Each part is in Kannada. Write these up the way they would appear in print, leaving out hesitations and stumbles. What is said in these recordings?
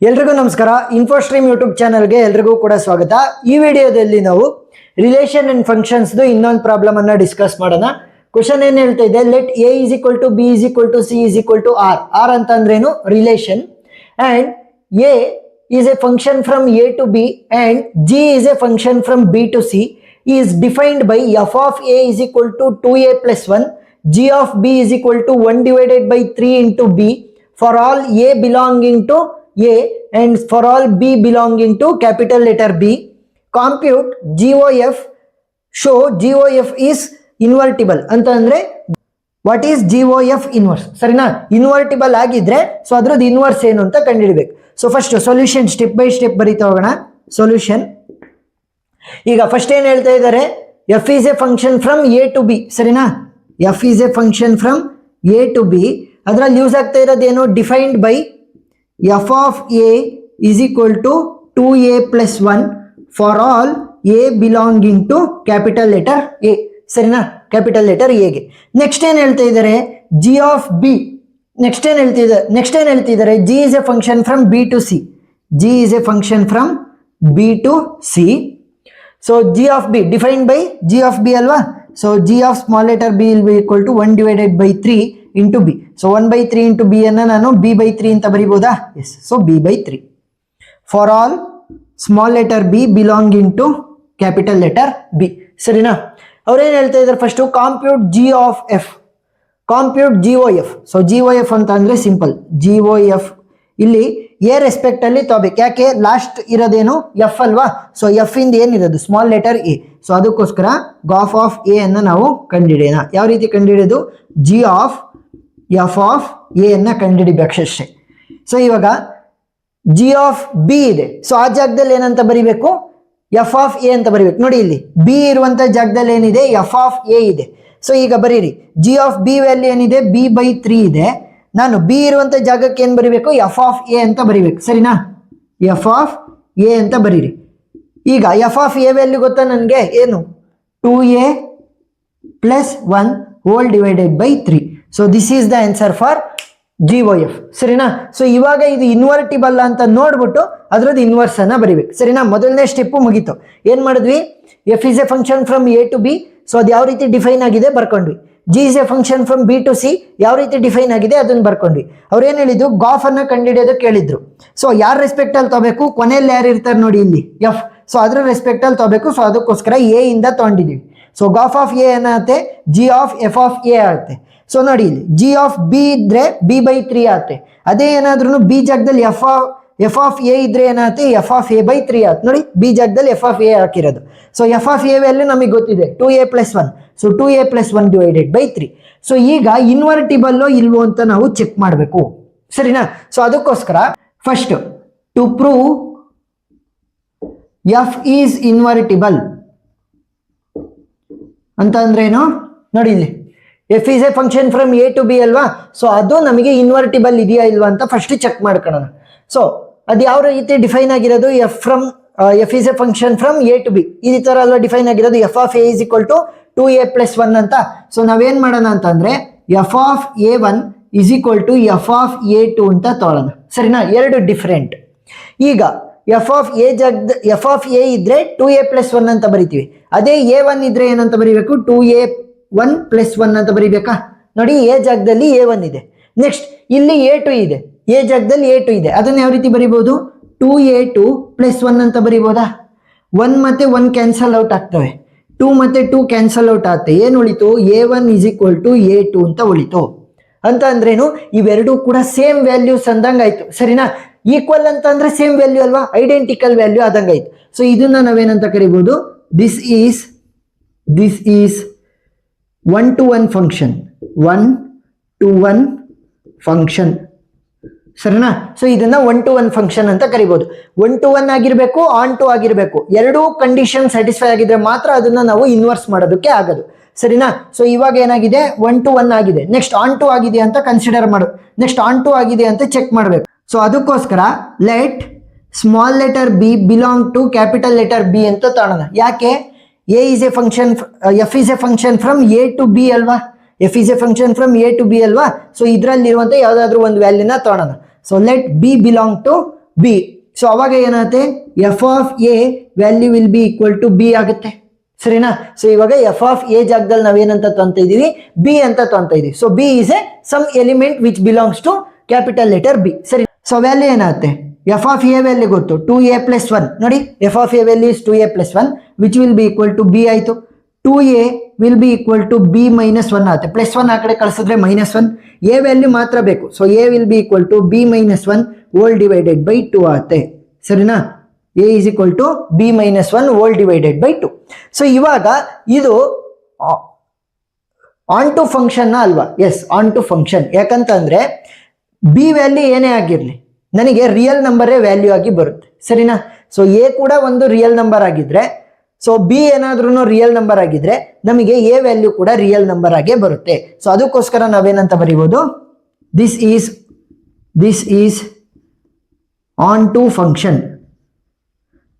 ಎಲ್ರಿಗೂ ನಮಸ್ಕಾರ. ಇನ್ಫೋಸ್ಟ್ರೀಮ್ ಯೂಟ್ಯೂಬ್ ಚಾನಲ್ಗೆ ಎಲ್ರಿಗೂ ಕೂಡ ಸ್ವಾಗತ. ಈ ವಿಡಿಯೋದಲ್ಲಿ ನಾವು ರಿಲೇಷನ್ ಅಂಡ್ ಫಂಕ್ಷನ್ಸ್ ಇನ್ನೊಂದು ಪ್ರಾಬ್ಲಮ್ ಅನ್ನ ಡಿಸ್ಕಸ್ ಮಾಡೋಣ. ಕ್ವಶನ್ ಏನ್ ಹೇಳ್ತಾ ಇದೆ, let A is equal to B is equal to C is equal to R. R ಅಂತಂದ್ರೇನು? Relation. And A is a function from a to b and g is a function from b to c is defined by f of a is equal to 2a plus 1, g of b is equal to 1 divided by 3 into b for all a belonging to a and for all b belonging to capital letter B. Compute GOF. Show GOF is invertible ಅಂತ ಅಂದ್ರೆ ವಾಟ್ ಈಸ್ GOF ಇನ್ವರ್ಸ್. ಸರಿನಾ? ಇನ್ವರ್ಟಿಬಲ್ ಆಗಿದ್ರೆ ಸೊ ಅದ್ರದ್ದು ಇನ್ವರ್ಸ್ ಏನು ಅಂತ ಕಂಡುಹಿಡಬೇಕು. So first solution step by step ಬರೀತಾ ಹೋಗೋಣ. ಸೊಲ್ಯೂಷನ್. ಈಗ ಫಸ್ಟ್ ಏನ್ ಹೇಳ್ತಾ ಇದ್ದಾರೆ, F is a function from A to B. ಸರಿನಾ? F is a function from A to B. ಅದರಲ್ಲಿ ಯೂಸ್ ಆಗ್ತಾ ಇರೋದೇನು? Defined by F of A is equal to 2a plus 1 for all A belonging to capital letter A. ಸರಿನಾ? ಕ್ಯಾಪಿಟಲ್ ಲೆಟರ್ ಎಗೆ. ನೆಕ್ಸ್ಟ್ ಏನ್ ಹೇಳ್ತಾ ಇದ್ದಾರೆ, ಜಿ ಆಫ್ ಬಿ. ನೆಕ್ಸ್ಟ್ ಏನ್ ಹೇಳ್ತಿದ್ದಾರೆ, G is a function from B to C. G is a function from B to C. So G of B defined by G of B ಅಲ್ವಾ? So G of small letter B will be equal to 1 divided by 3 into b. So 1/3 into b ಅನ್ನ ನಾನು b/3 ಅಂತ ಬರೀಬಹುದಾ? Yes. So b/3 for all small letter B belonging to capital letter B. ಸರಿನಾ? ಅವ್ರೇನ್ ಹೇಳ್ತಾ ಇದ್ದಾರೆ, first compute G of F. Compute GOF. So GOF ಅಂತ ಅಂದ್ರೆ ಸಿಂಪಲ್. GOF ಇಲ್ಲಿ ಎ ರೆಸ್ಪೆಕ್ಟ್ ಅಲ್ಲಿ ತಗೋಬೇಕು. ಯಾಕೆ? ಲಾಸ್ಟ್ ಇರೋದೇನು? ಎಫ್ ಅಲ್ವಾ? ಸೊ ಎಫ್ ಇಂದ ಏನಿರೋದು? Small letter A. ಸೊ ಅದಕ್ಕೋಸ್ಕರ ಗಾಫ್ ಆಫ್ ಎ ಅನ್ನ ನಾವು ಕಂಡುಹಿಡಿಯೋಣ. ಯಾವ ರೀತಿ ಕಂಡುಹಿಡಿಯೋದು? G of F of A ಅನ್ನ ಕಂಡುಹಿಡಿಬೇಕು ಅಷ್ಟೇ. ಸೊ ಇವಾಗ ಜಿ ಆಫ್ ಬಿ ಇದೆ. ಸೊ ಆ ಜಾಗದಲ್ಲಿ ಏನಂತ ಬರಿಬೇಕು? ಎಫ್ ಆಫ್ ಎ ಅಂತ ಬರಿಬೇಕು. ನೋಡಿ ಇಲ್ಲಿ ಬಿ ಇರುವಂತ ಜಾಗದಲ್ಲಿ ಏನಿದೆ? ಎಫ್ ಆಫ್ ಎ ಇದೆ. ಸೊ ಈಗ ಬರೀರಿ, ಜಿ ಆಫ್ ಬಿ ವ್ಯಾಲ್ಯೂ ಏನಿದೆ? b/3 ಇದೆ. ನಾನು ಬಿ ಇರುವಂತ ಜಾಗಕ್ಕೆ ಏನ್ ಬರಿಬೇಕು? ಎಫ್ ಆಫ್ ಎ ಅಂತ ಬರಿಬೇಕು. ಸರಿನಾ? ಎಫ್ ಆಫ್ ಎ ಅಂತ ಬರೀರಿ. ಈಗ ಎಫ್ ಆಫ್ ಎ ವ್ಯಾಲ್ಯೂ ಗೊತ್ತಾ ನನಗೆ? ಏನು? 2a plus 1 whole divided by 3. So this is the answer for GOF. ಸರಿನಾ? ಸೊ ಇವಾಗ ಇದು ಇನ್ವರ್ಟಿಬಲ್ ಅಂತ ನೋಡ್ಬಿಟ್ಟು ಅದ್ರದ್ದು ಇನ್ವರ್ಸ್ ಅನ್ನ ಬರಿಬೇಕು. ಸರಿನಾ? ಮೊದಲನೇ ಸ್ಟೆಪ್ ಮುಗೀತು. ಏನ್ ಮಾಡಿದ್ವಿ? F is a function from A to B. So ಅದು ಯಾವ ರೀತಿ ಡಿಫೈನ್ ಆಗಿದೆ ಬರ್ಕೊಂಡ್ವಿ. G is a function from B to C ಯಾವ ರೀತಿ ಡಿಫೈನ್ ಆಗಿದೆ ಅದನ್ನ ಬರ್ಕೊಂಡ್ವಿ. ಅವ್ರು ಏನ್ ಹೇಳಿದ್ರು? ಗಾಫ್ ಅನ್ನ ಕಂಡುಹಿಡಿಯೋದಕ್ಕೆ ಹೇಳಿದ್ರು. ಸೊ ಯಾರ ರೆಸ್ಪೆಕ್ಟ್ ಅಲ್ಲಿ ತಗೋಬೇಕು? ಕೊನೆಯಲ್ಲಿ ಯಾರು ಇರ್ತಾರೆ ನೋಡಿ ಇಲ್ಲಿ? ಎಫ್. ಸೊ ಅದ್ರ ರೆಸ್ಪೆಕ್ಟ್ ಅಲ್ಲಿ ತಗೋಬೇಕು. ಸೊ ಅದಕ್ಕೋಸ್ಕರ ಎ ಇಂದ ತಗೊಂಡಿದೀವಿ. ಸೊ ಗಾಫ್ ಆಫ್ ಎ ಏನಾಗುತ್ತೆ? G of F of A ಆಗುತ್ತೆ. ಸೊ ನೋಡಿ ಇಲ್ಲಿ ಜಿ ಆಫ್ ಬಿ ಇದ್ರೆ b/3 ಆಗುತ್ತೆ. ಅದೇ ಏನಾದ್ರೂ ಬಿ ಜಾಗದಲ್ಲಿ ಎಫ್ ಆಫ್ ಎ ಇದ್ರೆ ಏನಾಗುತ್ತೆ? ಎಫ್ ಆಫ್ a/3 ಆಗುತ್ತೆ. ನೋಡಿ ಬಿ ಜಾಗದಲ್ಲಿ ಎಫ್ ಆಫ್ ಎ ಹಾಕಿರೋದು. So F of A value ನಮಗೆ ಗೊತ್ತಿದೆ 2a plus 1. So 2a plus 1 divided by 3. So ಈಗ ಇನ್ವರ್ಟಿಬಲ್ ಇಲ್ವೋ ಅಂತ ನಾವು ಚೆಕ್ ಮಾಡಬೇಕು. ಸರಿನಾ? ಸೊ ಅದಕ್ಕೋಸ್ಕರ first to prove F is invertible ಅಂತ ಅಂದ್ರೇನು? ನೋಡಿ ಇಲ್ಲಿ F is a function from A to B ಅಲ್ವಾ? ಸೊ ಅದು ನಮಗೆ ಇನ್ವರ್ಟಿಬಲ್ ಇದೆಯಾ ಇಲ್ವಾ ಅಂತ ಫಸ್ಟ್ ಚೆಕ್ ಮಾಡ್ಕೊಳ್ಳೋಣ. ಸೊ ಅದು ಯಾವ ರೀತಿ ಡಿಫೈನ್ ಆಗಿರೋದು? F is a function from A to B ಈ ತರ ಅಲ್ವಾ ಡಿಫೈನ್ ಆಗಿರೋದು? F of A is equal to 2a plus 1 ಅಂತ. ಸೊ ನಾವೇನ್ ಮಾಡೋಣ ಅಂತಂದ್ರೆ F of a1 is equal to F of a2 ಅಂತ ತಗೊಳ್ಳೋಣ. ಸರಿನಾ? ಎರಡು ಡಿಫರೆಂಟ್. ಈಗ ಎಫ್ ಆಫ್ ಎ ಜಾಗದ ಎಫ್ ಆಫ್ ಎ ಇದ್ರೆ 2a plus 1 ಅಂತ ಬರಿತೀವಿ. ಅದೇ a1 ಇದ್ರೆ ಏನಂತ ಬರಿಬೇಕು? 2a1 plus 1 ಅಂತ ಬರಿಬೇಕಾ? ನೋಡಿ ಎ ಜಾಗದಲ್ಲಿ a1 ಇದೆ. ನೆಕ್ಸ್ಟ್ ಇಲ್ಲಿ a2 ಇದೆ. ಎ ಜಾಗದಲ್ಲಿ a2 ಇದೆ. ಅದನ್ನ ಯಾವ ರೀತಿ ಬರಿಬಹುದು? 2a2 plus 1 ಅಂತ ಬರಿಬಹುದಾ? 1 ಮತ್ತೆ 1 ಕ್ಯಾನ್ಸಲ್ ಔಟ್ ಆಗ್ತವೆ. 2 ಮತ್ತೆ 2 ಕ್ಯಾನ್ಸಲ್ ಔಟ್ ಆಗುತ್ತೆ. ಏನ್ ಉಳಿತು? a1 is equal to a2 ಅಂತ ಉಳಿತು. ಅಂತ ಅಂದ್ರೇನು? ಇವೆರಡೂ ಕೂಡ ಸೇಮ್ ವ್ಯಾಲ್ಯೂಸ್ ಅಂದಂಗಾಯ್ತು. ಸರಿನಾ? ಈಕ್ವಲ್ ಅಂತ ಅಂದ್ರೆ ಸೇಮ್ ವ್ಯಾಲ್ಯೂ ಅಲ್ವಾ? ಐಡೆಂಟಿಕಲ್ ವ್ಯಾಲ್ಯೂ ಆದಂಗಾಯ್ತು. ಸೊ ಇದನ್ನ ನಾವೇನಂತ ಕರಿಬಹುದು? This is 1-to-1 function. 1-to-1 function. ಸರಿನಾ? ಸೊ ಇದನ್ನ 1-to-1 ಫಂಕ್ಷನ್ ಅಂತ ಕರಿಬಹುದು. 1-to-1 ಆಗಿರ್ಬೇಕು, ಆನ್ ಟು ಆಗಿರ್ಬೇಕು. ಎರಡೂ ಕಂಡೀಷನ್ ಸ್ಯಾಟಿಸ್ಫೈ ಆಗಿದ್ರೆ ಮಾತ್ರ ಅದನ್ನ ನಾವು ಇನ್ವರ್ಸ್ ಮಾಡೋದಕ್ಕೆ ಆಗೋದು. ಸರಿನಾ? ಸೊ ಇವಾಗ ಏನಾಗಿದೆ? 1-to-1 ಆಗಿದೆ. ನೆಕ್ಸ್ಟ್ ಆನ್ ಟು ಆಗಿದೆ ಅಂತ ಕನ್ಸಿಡರ್ ಮಾಡು. ನೆಕ್ಸ್ಟ್ ಆನ್ ಟು ಆಗಿದೆ ಅಂತ ಚೆಕ್ ಮಾಡಬೇಕು. ಸೊ ಅದಕ್ಕೋಸ್ಕರ let small letter B belong to capital letter B ಅಂತ ತಗೊಳ್ಳೋಣ. ಯಾಕೆ? A is a function, F is a function from A to B ಅಲ್ವಾ? F is a function from A to B ಅಲ್ವಾ? ಸೊ ಇದರಲ್ಲಿರುವಂತ ಯಾವ್ದಾದ್ರು ಒಂದು ವ್ಯಾಲ್ಯೂನ ತಗೊಳ್ಳೋಣ. So let B belong to B. So ಅವಾಗ ಏನಾಗುತ್ತೆ, F of A value will be equal to B ಆಗುತ್ತೆ, ಸರಿನಾ. ಸೊ ಇವಾಗ ಎಫ್ ಆಫ್ ಎ ಜಾಗದಲ್ಲಿ ನಾವೇನಂತ ತೊಂತ ಇದೀವಿ, ಬಿ ಅಂತ ತೊಂತ ಇದೀವಿ. So B is a some element which belongs to capital letter B, ಸರಿ. ಸೊ ವ್ಯಾಲ್ಯೂ ಏನಾಗುತ್ತೆ, ಎಫ್ ಆಫ್ ಎ ವ್ಯಾಲ್ಯೂ ಗೊತ್ತು 2a + 1. ನೋಡಿ F of A value is 2a + 1 which will be equal to B ಆಯ್ತು. 2a will be equal to b - 1 ಆಗುತ್ತೆ. +1 ಆ ಕಡೆ ಕಳಿಸಿದ್ರೆ -1. ಎ ವ್ಯಾಲ್ಯೂ ಮಾತ್ರ ಬೇಕು. So A will be equal to b - 1 whole divided by 2 ಆಗುತ್ತೆ, ಸರಿನಾ. a is equal to b - 1 whole divided by 2. So ಇವಾಗ ಇದು ಆನ್ ಟು ಫಂಕ್ಷನ್ ಅಲ್ವಾ? Yes, onto function. ಯಾಕಂತಂದ್ರೆ ಬಿ ವ್ಯಾಲ್ಯೂ ಏನೇ ಆಗಿರ್ಲಿ ನನಗೆ ರಿಯಲ್ ನಂಬರೇ ವ್ಯಾಲ್ಯೂ ಆಗಿ ಬರುತ್ತೆ, ಸರಿನಾ. ಸೊ ಎ ಕೂಡ ಒಂದು ರಿಯಲ್ ನಂಬರ್ ಆಗಿದ್ರೆ, ಸೊ ಬಿ ಏನಾದ್ರೂ ರಿಯಲ್ ನಂಬರ್ ಆಗಿದ್ರೆ ನಮಗೆ ಎ ವ್ಯಾಲ್ಯೂ ಕೂಡ ರಿಯಲ್ ನಂಬರ್ ಆಗೇ ಬರುತ್ತೆ. ಸೊ ಅದಕ್ಕೋಸ್ಕರ ನಾವೇನಂತ ಬರೀಬಹುದು, this is onto function,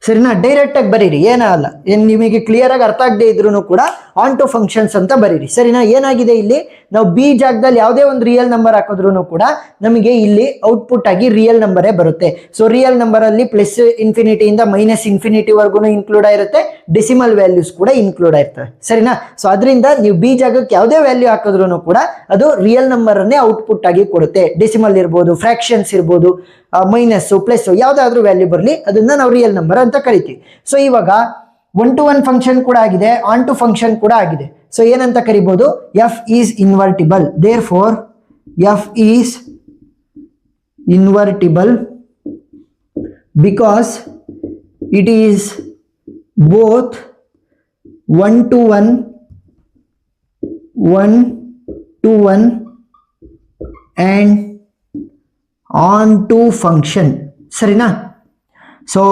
ಸರಿನಾ. ಡೈರೆಕ್ಟ್ ಆಗಿ ಬರೀರಿ, ಏನಲ್ಲ, ನಿಮಗೆ ಕ್ಲಿಯರ್ ಆಗಿ ಅರ್ಥ ಆಗದೆ ಇದ್ರೂ ಕೂಡ ಆನ್ ಟು ಫಂಕ್ಷನ್ಸ್ ಅಂತ ಬರೀರಿ, ಸರಿನಾ. ಏನಾಗಿದೆ ಇಲ್ಲಿ, ನಾವು ಬಿ ಜಾಗದಲ್ಲಿ ಯಾವುದೇ ಒಂದು ರಿಯಲ್ ನಂಬರ್ ಹಾಕಿದ್ರು ಕೂಡ ನಮಗೆ ಇಲ್ಲಿ ಔಟ್ಪುಟ್ ಆಗಿ ರಿಯಲ್ ನಂಬರೇ ಬರುತ್ತೆ. ಸೊ ರಿಯಲ್ ನಂಬರ್ ಅಲ್ಲಿ +∞ ಇಂದ -∞ ವರ್ಗು ಇನ್ಕ್ಲೂಡ್ ಆಗಿರುತ್ತೆ, ಡೆಸಿಮಲ್ ವ್ಯಾಲ್ಯೂಸ್ ಕೂಡ ಇನ್ಕ್ಲೂಡ್ ಆಗಿರ್ತವೆ, ಸರಿನಾ. ಸೊ ಅದರಿಂದ ನೀವು ಬಿ ಜಾಗಕ್ಕೆ ಯಾವುದೇ ವ್ಯಾಲ್ಯೂ ಹಾಕಿದ್ರು ಕೂಡ ಅದು ರಿಯಲ್ ನಂಬರ್ ಅನ್ನೇ ಔಟ್ಪುಟ್ ಆಗಿ ಕೊಡುತ್ತೆ. ಡೆಸಿಮಲ್ ಇರ್ಬೋದು, ಫ್ರಾಕ್ಷನ್ಸ್ ಇರ್ಬೋದು, ಮೈನಸ್ ಪ್ಲಸ್ ಯಾವ್ದಾದ್ರು ವ್ಯಾಲ್ಯೂ ಬರಲಿ ಅದನ್ನ ನಾವು ರಿಯಲ್ ನಂಬರ್ ಅಂತ ಕರಿತೀವಿ. ಸೊ ಇವಾಗ 1 to 1 ಫಂಕ್ಷನ್ ಕೂಡ ಆಗಿದೆ, ಆನ್ ಟು ಫಂಕ್ಷನ್ ಕೂಡ ಆಗಿದೆ. ಸೊ ಏನಂತ ಕರಿಬಹುದು, F is invertible. Therefore F is invertible because it is both 1 to 1 and onto function, ಸರಿನಾ. So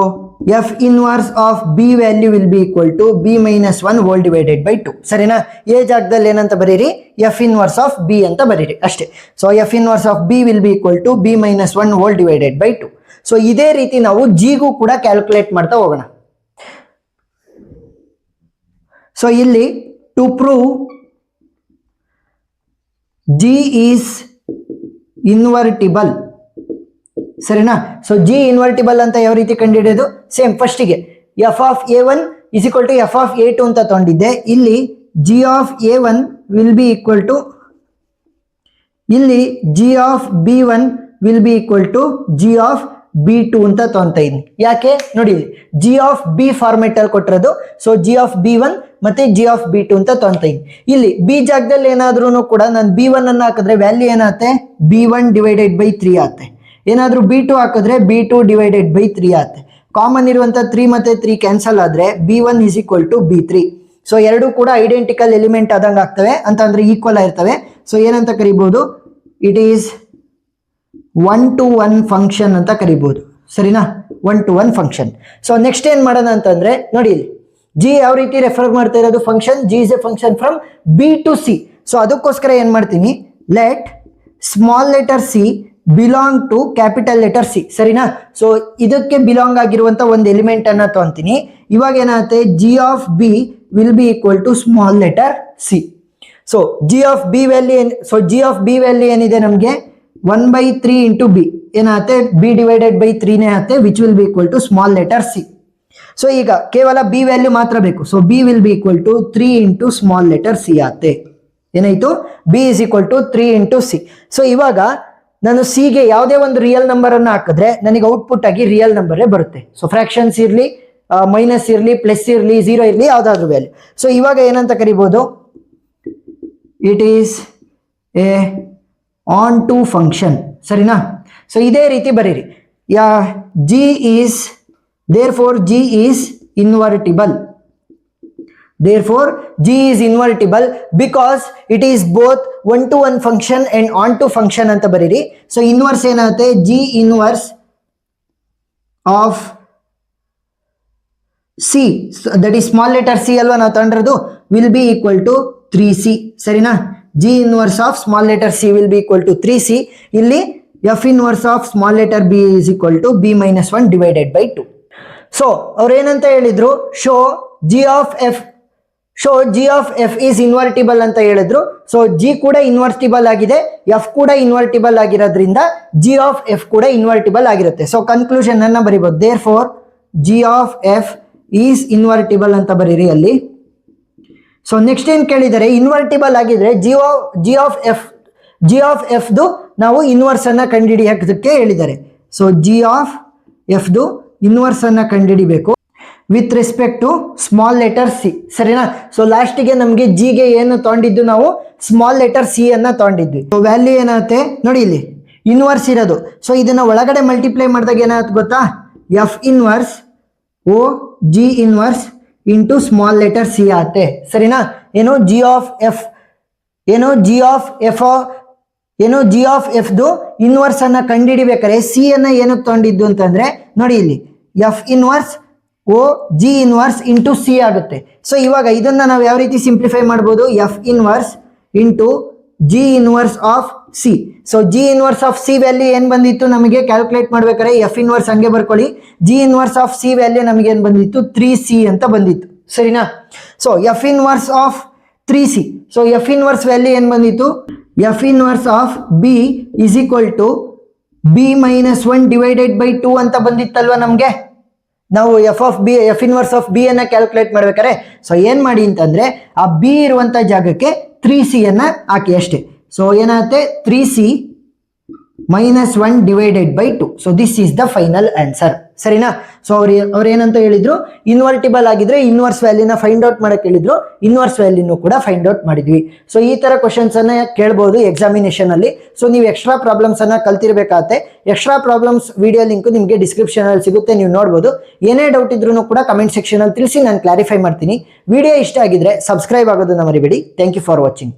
F inverse of B value will be equal to b - 1 whole divided by 2, ಸರಿನಾ. ಎ ಜಾಗದಲ್ಲಿ ಏನಂತ ಬರೀರಿ, ಎಫ್ ಇನ್ವರ್ಸ್ ಆಫ್ ಬಿ ಅಂತ ಬರೀರಿ ಅಷ್ಟೇ. So F inverse of B will be equal to b - 1 whole divided by 2. So ಇದೇ ರೀತಿ ನಾವು ಜಿಗೂ ಕೂಡ ಕ್ಯಾಲ್ಕುಲೇಟ್ ಮಾಡ್ತಾ ಹೋಗೋಣ. ಸೊ ಇಲ್ಲಿ to prove G is invertible, ಸರಿನಾ. ಸೊ ಜಿ ಇನ್ವರ್ಟಿಬಲ್ ಅಂತ ಯಾವ ರೀತಿ ಕಂಡುಹಿಡಿಯೋದು, ಸೇಮ್ ಫಸ್ಟಿಗೆ F of a1 is equal to F of a2 ಅಂತ ತಗೊಂಡಿದ್ದೆ. ಇಲ್ಲಿ G of a1 will be equal to, ಇಲ್ಲಿ G of b1 will be equal to G of b2 ಅಂತ ತಗೊಂತ ಇದ್ದೀನಿ. ಯಾಕೆ ನೋಡಿ, ಜಿ ಆಫ್ ಬಿ ಫಾರ್ಮೆಟ್ ಅಲ್ಲಿ ಕೊಟ್ಟಿರೋದು. ಸೊ ಜಿ ಆಫ್ b1 ಮತ್ತೆ ಜಿ ಆಫ್ b2 ಅಂತ ತಗೊಂತ ಇದ್ದೀನಿ. ಇಲ್ಲಿ ಬಿ ಜಾಗದಲ್ಲಿ ಏನಾದ್ರೂ ಕೂಡ ನಾನು b1 ಅನ್ನ ಹಾಕಿದ್ರೆ ವ್ಯಾಲ್ಯೂ ಏನಾಗುತ್ತೆ, b1 ಡಿವೈಡೆಡ್ ಬೈ 3 ಆಗುತ್ತೆ. ಏನಾದ್ರೂ b2 ಹಾಕಿದ್ರೆ b2 ಡಿವೈಡೆಡ್ ಬೈ 3 ಆಗುತ್ತೆ. ಕಾಮನ್ ಇರುವಂತ 3 ಮತ್ತೆ 3 ಕ್ಯಾನ್ಸಲ್ ಆದ್ರೆ b1 is equal to b3. So ಎರಡು ಕೂಡ ಐಡೆಂಟಿಕಲ್ ಎಲಿಮೆಂಟ್ ಆದಂಗೆ ಆಗ್ತವೆ, ಅಂತಂದ್ರೆ ಈಕ್ವಲ್ ಆಗಿರ್ತವೆ. ಸೊ ಏನಂತ ಕರಿಬಹುದು, ಇಟ್ ಈಸ್ 1 to 1 ಫಂಕ್ಷನ್ ಅಂತ ಕರಿಬಹುದು, ಸರಿನಾ. 1 to 1 ಫಂಕ್ಷನ್. ಸೊ ನೆಕ್ಸ್ಟ್ ಏನ್ ಮಾಡೋಣ ಅಂತಂದ್ರೆ ನೋಡಿ, ಇಲ್ಲಿ ಜಿ ಯಾವ ರೀತಿ ರೆಫರ್ ಮಾಡ್ತಾ ಇರೋದು function, G is a function from B to C. So ಅದಕ್ಕೋಸ್ಕರ ಏನ್ ಮಾಡ್ತೀನಿ, let small letter C belong to capital letter C, ಸರಿನಾ. ಸೊ ಇದಕ್ಕೆ ಬಿಲಾಂಗ್ ಆಗಿರುವಂತ ಒಂದು ಎಲಿಮೆಂಟ್ ಅನ್ನ ತಗೊಂತೀನಿ. ಇವಾಗ ಏನಾಗುತ್ತೆ, G of B will be equal to small letter C. So G of B value ಏನಿದೆ ನಮಗೆ 1/3 ಇಂಟು ಬಿ ಏನಾಗುತ್ತೆ, ಬಿ ಡಿವೈಡೆಡ್ ಬೈ 3 ಆಗುತ್ತೆ, which will be equal to small letter C. So ಈಗ ಕೇವಲ ಬಿ ವ್ಯಾಲ್ಯೂ ಮಾತ್ರ ಬೇಕು. So B will be equal to 3 into small letter C ಆಗುತ್ತೆ. ಏನಾಯ್ತು, B is equal to 3 into C. So ಇವಾಗ ನಾನು ಸಿ ಗೆ ಯಾವುದೇ ಒಂದು ರಿಯಲ್ ನಂಬರ್ ಅನ್ನು ಹಾಕಿದ್ರೆ ನನಗೆ ಔಟ್ಪುಟ್ ಆಗಿ ರಿಯಲ್ ನಂಬರೇ ಬರುತ್ತೆ. ಸೊ ಫ್ರಾಕ್ಷನ್ಸ್ ಇರಲಿ, ಮೈನಸ್ ಇರಲಿ, ಪ್ಲಸ್ ಇರಲಿ, 0 ಇರಲಿ, ಯಾವ್ದಾದ್ರು ವ್ಯಾಲ್ಯೂ. ಸೊ ಇವಾಗ ಏನಂತ ಕರಿಬಹುದು, it is a onto function, ಸರಿನಾ. ಸೊ ಇದೇ ರೀತಿ ಬರೀರಿ, G is therefore G is invertible. Therefore G is invertible because it is both 1 to 1 function and on to function ಅಂತ ಬರೀರಿ. ಸೊ ಇನ್ವರ್ಸ್ ಏನಾಗುತ್ತೆ, G inverse of C, so that is small letter C ಅಲ್ವಾ ನಾವು ತಗೊಂಡಿರೋದು, will be equal to 3C, ಸರಿನಾ. G inverse of small letter C will be equal to 3C. ಇಲ್ಲಿ F inverse of small letter B is equal to B minus 1 divided by 2. So ಅವ್ರು ಏನಂತ ಹೇಳಿದ್ರು, show show G of F is invertible ಅಂತ ಹೇಳಿದ್ರು. ಸೊ ಜಿ ಕೂಡ ಇನ್ವರ್ಟಿಬಲ್ ಆಗಿದೆ, ಎಫ್ ಕೂಡ ಇನ್ವರ್ಟಿಬಲ್ ಆಗಿರೋದ್ರಿಂದ ಜಿ ಆಫ್ ಎಫ್ ಕೂಡ ಇನ್ವರ್ಟಿಬಲ್ ಆಗಿರುತ್ತೆ. ಸೊ ಕನ್ಕ್ಲೂಷನ್ ಅನ್ನ ಬರೀಬಹುದು. Therefore G of F is invertible ಅಂತ ಬರೀರಿ ಅಲ್ಲಿ. ಸೊ ನೆಕ್ಸ್ಟ್ ಏನ್ ಕೇಳಿದರೆ, ಇನ್ವರ್ಟಿಬಲ್ ಆಗಿದ್ರೆ ಜಿ ಆಫ್ ಎಫ್ ದು ನಾವು ಇನ್ವರ್ಸ್ ಅನ್ನ ಕಂಡುಹಿಡಿಯೋದಕ್ಕೆ ಹೇಳಿದ್ದಾರೆ. ಸೊ ಜಿ ಆಫ್ ಎಫ್ ದು ಇನ್ವರ್ಸ್ ಅನ್ನ ಕಂಡುಹಿಡಿಬೇಕು with respect to small letter C. ಸರಿನಾ? ಸೊ ಲಾಸ್ಟಿಗೆ ನಮಗೆ ಜಿಗೆ ಏನು ತಗೊಂಡಿದ್ದು, ನಾವು ಸ್ಮಾಲ್ ಲೆಟರ್ ಸಿ ಅನ್ನ ತಗೊಂಡಿದ್ವಿ. ಸೊ ವ್ಯಾಲ್ಯೂ ಏನಾಗುತ್ತೆ ನೋಡಿ, ಇಲ್ಲಿ ಇನ್ವರ್ಸ್ ಇರೋದು. ಸೊ ಇದನ್ನ ಒಳಗಡೆ ಮಲ್ಟಿಪ್ಲೈ ಮಾಡಿದಾಗ ಏನಾಗುತ್ತೆ ಗೊತ್ತಾ, F inverse o G inverse into small letter C ಆಗುತ್ತೆ. ಸರಿನಾ? ಏನು ಜಿ ಆಫ್ ಎಫ್ ದು ಇನ್ವರ್ಸ್ ಅನ್ನ ಕಂಡುಹಿಡಿಬೇಕಾದ್ರೆ ಸಿ ಅನ್ನ ಏನಕ್ಕೆ ತಗೊಂಡಿದ್ದು ಅಂತಂದ್ರೆ ನೋಡಿ, ಇಲ್ಲಿ F inverse o G inverse into C ಆಗುತ್ತೆ. ಸೊ ಇವಾಗ ಇದನ್ನ ನಾವು ಯಾವ ರೀತಿ ಸಿಂಪ್ಲಿಫೈ ಮಾಡ್ಬೋದು, F inverse into G inverse of C. So G inverse of C value ಏನ್ ಬಂದಿತ್ತು ನಮಗೆ ಕ್ಯಾಲ್ಕುಲೇಟ್ ಮಾಡ್ಬೇಕಾದ್ರೆ, ಎಫ್ ಇನ್ವರ್ಸ್ ಹಂಗೆ ಬರ್ಕೊಳ್ಳಿ, G inverse of C value ನಮಗೆ ಏನ್ ಬಂದಿತ್ತು 3c ಅಂತ ಬಂದಿತ್ತು. ಸರಿನಾ? So F inverse of 3c. So F inverse value ಏನ್ ಬಂದಿತ್ತು, F inverse of B is equal to B minus 1 divided by 2 ಅಂತ ಬಂದಿತ್ತಲ್ವಾ ನಮ್ಗೆ. ನಾವು ಎಫ್ ಇನ್ವರ್ಸ್ ಆಫ್ ಬಿ ಅನ್ನ ಕ್ಯಾಲ್ಕುಲೇಟ್ ಮಾಡ್ಬೇಕಾರೆ ಸೊ ಏನ್ ಮಾಡಿ ಅಂತಂದ್ರೆ, ಆ ಬಿ ಇರುವಂತ ಜಾಗಕ್ಕೆ 3c ಅನ್ನ ಹಾಕಿ ಅಷ್ಟೇ. ಸೊ ಏನಾಗುತ್ತೆ 3c minus 1 divided by 2. So this is the final answer. ಸರಿನಾ? ಸೊ ಅವ್ರು ಏನಂತ ಹೇಳಿದ್ರು, ಇನ್ವರ್ಟಿಬಲ್ ಆಗಿದ್ರೆ ಇನ್ವರ್ಸ್ ವ್ಯಾಲ್ಯೂನ ಫೈಂಡ್ ಔಟ್ ಮಾಡಕ್ ಹೇಳಿದ್ರು, ಇನ್ವರ್ಸ್ ವ್ಯಾಲ್ಯೂನು ಕೂಡ ಫೈಂಡ್ ಔಟ್ ಮಾಡಿದ್ವಿ. ಸೊ ಈ ತರ ಕ್ವಶನ್ಸ್ ಅನ್ನ ಕೇಳಬಹುದು ಎಕ್ಸಾಮಿನೇಷನ್ ಅಲ್ಲಿ. ಸೊ ನೀವು ಎಕ್ಸ್ಟ್ರಾ ಪ್ರಾಬ್ಲಮ್ಸ್ ಅನ್ನ ಕಲ್ತಿರ್ಬೇಕಾಗತ್ತೆ. ಎಕ್ಸ್ಟ್ರಾ ಪ್ರಾಬ್ಲಮ್ಸ್ ವಿಡಿಯೋ ಲಿಂಕ್ ನಿಮಗೆ ಡಿಸ್ಕ್ರಿಪ್ಷನ್ ಅಲ್ಲಿ ಸಿಗುತ್ತೆ, ನೀವು ನೋಡಬಹುದು. ಏನೇ ಡೌಟ್ ಇದ್ರೂ ಕೂಡ ಕಮೆಂಟ್ ಸೆಕ್ಷನ್ ಅಲ್ಲಿ ತಿಳಿಸಿ, ನಾನು ಕ್ಲಾರಿಫೈ ಮಾಡ್ತೀನಿ. ವಿಡಿಯೋ ಇಷ್ಟ ಆಗಿದ್ರೆ ಸಬ್ಸ್ಕ್ರೈಬ್ ಆಗೋದನ್ನ ಮರಿಬೇಡಿ. Thank you for watching.